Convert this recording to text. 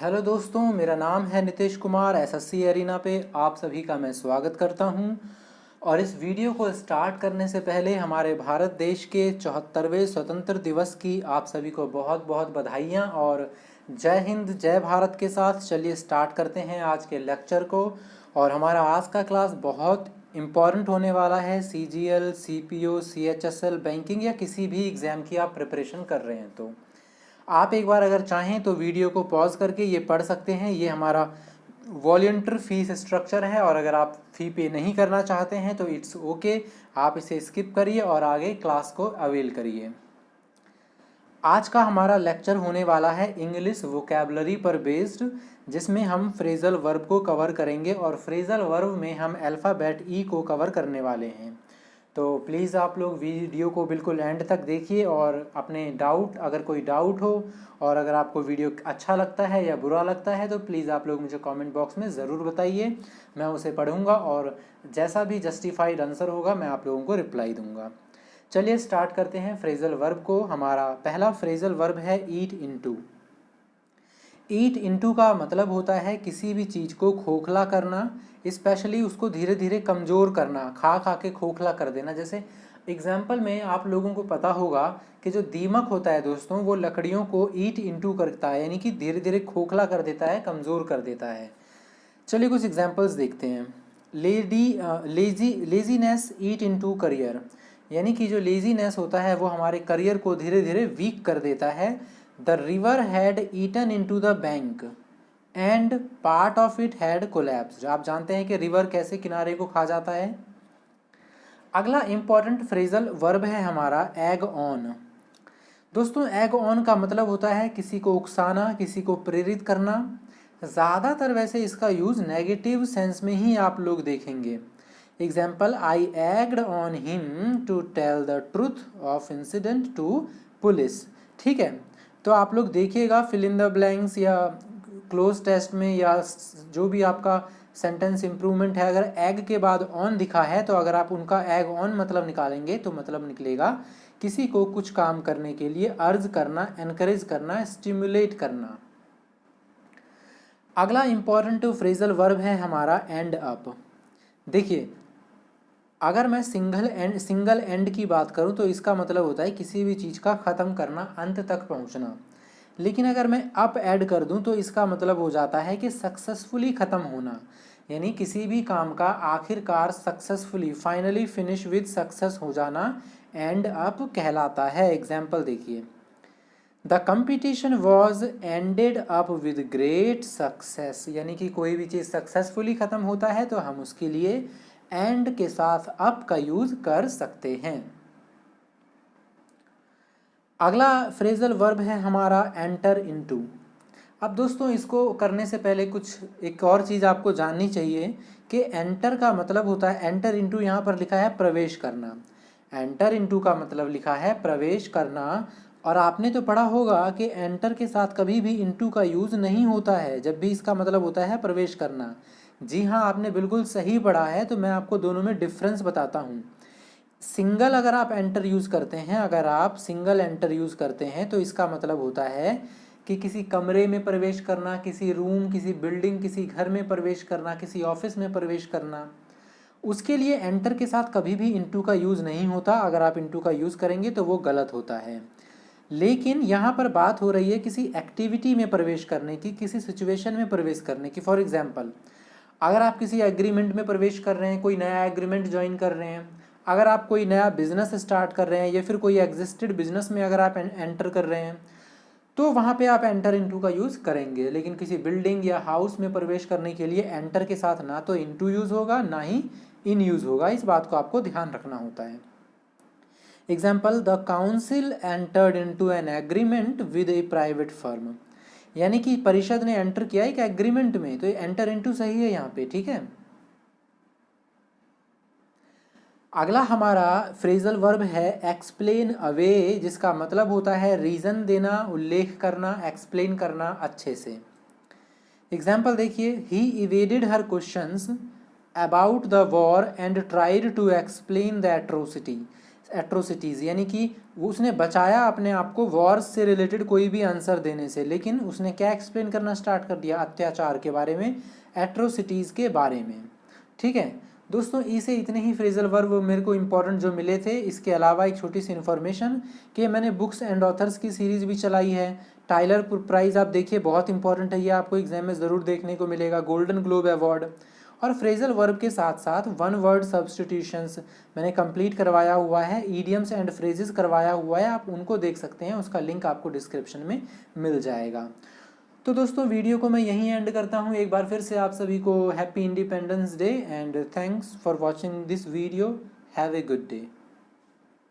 Hello दोस्तों, मेरा नाम है नितेश कुमार। एसएससी एरिना पे आप सभी का मैं स्वागत करता हूं। और इस वीडियो को स्टार्ट करने से पहले हमारे भारत देश के 74वें स्वतंत्र दिवस की आप सभी को बहुत बहुत बधाइयां और जय हिंद जय भारत के साथ चलिए स्टार्ट करते हैं आज के लेक्चर को। और हमारा आज का क्लास बहुत इम्पॉर्टेंट होने वाला है। सीजीएल, सीपीओ, सीएचएसएल, बैंकिंग या किसी भी एग्ज़ाम की आप प्रिपरेशन कर रहे हैं तो आप एक बार अगर चाहें तो वीडियो को पॉज करके ये पढ़ सकते हैं। ये हमारा वॉलंटियर फीस स्ट्रक्चर है और अगर आप फ़ी पे नहीं करना चाहते हैं तो इट्स ओके, आप इसे स्किप करिए और आगे क्लास को अवेल करिए। आज का हमारा लेक्चर होने वाला है इंग्लिश वोकैबलरी पर बेस्ड, जिसमें हम फ्रेजल वर्ब को कवर करेंगे और फ्रेजल वर्ब में हम अल्फ़ाबेट ई को कवर करने वाले हैं। तो प्लीज़ आप लोग वीडियो को बिल्कुल एंड तक देखिए और अपने डाउट, अगर कोई डाउट हो और अगर आपको वीडियो अच्छा लगता है या बुरा लगता है तो प्लीज़ आप लोग मुझे कमेंट बॉक्स में ज़रूर बताइए। मैं उसे पढ़ूंगा और जैसा भी जस्टिफाइड आंसर होगा मैं आप लोगों को रिप्लाई दूंगा। चलिए स्टार्ट करते हैं फ्रेजल वर्ब को। हमारा पहला फ्रेजल वर्ब है ईट इनटू। ईट इनटू का मतलब होता है किसी भी चीज़ को खोखला करना, स्पेशली उसको धीरे धीरे कमज़ोर करना, खा खा के खोखला कर देना। जैसे एग्जाम्पल में आप लोगों को पता होगा कि जो दीमक होता है दोस्तों, वो लकड़ियों को ईट इनटू करता है, यानी कि धीरे धीरे खोखला कर देता है, कमज़ोर कर देता है। चलिए कुछ एग्जाम्पल्स देखते हैं। लेजीनेस ईट इनटू करियर, यानी कि जो लेजीनेस होता है वो हमारे करियर को धीरे धीरे वीक कर देता है। The river had eaten into the bank and part of it had collapsed. आप जानते हैं कि रिवर कैसे किनारे को खा जाता है। अगला इंपॉर्टेंट फ्रेजल वर्ब है हमारा एग ऑन। दोस्तों एग ऑन का मतलब होता है किसी को उकसाना, किसी को प्रेरित करना। ज़्यादातर वैसे इसका यूज़ नेगेटिव सेंस में ही आप लोग देखेंगे। Example, I egged on him to tell the truth of incident to police. ठीक है, तो आप लोग देखिएगा फिल इन द ब्लैंक्स या क्लोज टेस्ट में या जो भी आपका सेंटेंस इम्प्रूवमेंट है, अगर एग के बाद ऑन दिखा है तो अगर आप उनका एग ऑन मतलब निकालेंगे तो मतलब निकलेगा किसी को कुछ काम करने के लिए अर्ज करना, एनकरेज करना, स्टिमुलेट करना। अगला इंपॉर्टेंट फ्रेजल वर्ब है हमारा एंड अप। देखिए, अगर मैं सिंगल एंड की बात करूं तो इसका मतलब होता है किसी भी चीज़ का ख़त्म करना, अंत तक पहुंचना। लेकिन अगर मैं अप ऐड कर दूं तो इसका मतलब हो जाता है कि सक्सेसफुली ख़त्म होना, यानी किसी भी काम का आखिरकार successfully, finally finish with success हो जाना एंड अप कहलाता है। एग्जाम्पल देखिए, the competition was ended up with great success, यानी कि कोई भी चीज़ सक्सेसफुली ख़त्म होता है तो हम उसके लिए एंड के साथ अप का यूज कर सकते हैं। अगला फ्रेजल वर्ब है हमारा एंटर इनटू। अब दोस्तों इसको करने से पहले कुछ एक और चीज़ आपको जाननी चाहिए कि एंटर का मतलब होता है, एंटर इनटू यहाँ पर लिखा है प्रवेश करना। एंटर इनटू का मतलब लिखा है प्रवेश करना। और आपने तो पढ़ा होगा कि एंटर के साथ कभी भी इनटू का यूज़ नहीं होता है जब भी इसका मतलब होता है प्रवेश करना। जी हाँ, आपने बिल्कुल सही पढ़ा है। तो मैं आपको दोनों में डिफरेंस बताता हूँ। सिंगल अगर आप एंटर यूज़ करते हैं, अगर आप सिंगल एंटर यूज़ करते हैं तो इसका मतलब होता है कि किसी कमरे में प्रवेश करना, किसी रूम, किसी बिल्डिंग, किसी घर में प्रवेश करना, किसी ऑफिस में प्रवेश करना। उसके लिए एंटर के साथ कभी भी इनटू का यूज़ नहीं होता। अगर आप इनटू का यूज़ करेंगे तो वो गलत होता है। लेकिन यहाँ पर बात हो रही है किसी एक्टिविटी में प्रवेश करने की, किसी सिचुएशन में प्रवेश करने की। फॉर एग्जाम्पल, अगर आप किसी एग्रीमेंट में प्रवेश कर रहे हैं, कोई नया एग्रीमेंट ज्वाइन कर रहे हैं, अगर आप कोई नया बिजनेस स्टार्ट कर रहे हैं या फिर कोई एग्जिस्टेड बिजनेस में अगर आप एंटर कर रहे हैं तो वहाँ पे आप एंटर इनटू का यूज़ करेंगे। लेकिन किसी बिल्डिंग या हाउस में प्रवेश करने के लिए एंटर के साथ ना तो इनटू यूज़ होगा ना ही इन यूज़ होगा। इस बात को आपको ध्यान रखना होता है। Example, the council entered into an agreement with A private firm, यानी कि परिषद ने एंटर किया एक एग्रीमेंट में, तो ये एंटर इनटू सही है यहाँ पे। ठीक है, अगला हमारा फ्रेजल वर्ब है एक्सप्लेन अवे, जिसका मतलब होता है रीज़न देना, उल्लेख करना, एक्सप्लेन करना अच्छे से। एग्जाम्पल देखिए, he evaded her questions about the war and tried to explain the atrocity. Atrocities, यानी कि उसने बचाया अपने आप को वॉर्स से रिलेटेड कोई भी आंसर देने से, लेकिन उसने क्या एक्सप्लेन करना स्टार्ट कर दिया, अत्याचार के बारे में, एट्रोसिटीज़ के बारे में। ठीक है दोस्तों, इसे इतने ही फ्रेजल वर्ब मेरे को इंपॉर्टेंट जो मिले थे। इसके अलावा एक छोटी सी इन्फॉर्मेशन कि मैंने बुक्स एंड ऑथर्स की सीरीज़ भी चलाई है। टाइलर प्राइज़ आप देखिए, बहुत इंपॉर्टेंट है ये, आपको एग्जाम में ज़रूर देखने को मिलेगा, गोल्डन ग्लोब अवार्ड। और फ्रेजल वर्ब के साथ साथ वन वर्ड सब्स्टिट्यूशंस मैंने कंप्लीट करवाया हुआ है, ईडियम्स एंड फ्रेजेस करवाया हुआ है, आप उनको देख सकते हैं, उसका लिंक आपको डिस्क्रिप्शन में मिल जाएगा। तो दोस्तों वीडियो को मैं यहीं एंड करता हूँ। एक बार फिर से आप सभी को happy independence day and thanks for watching this video. Have a good day.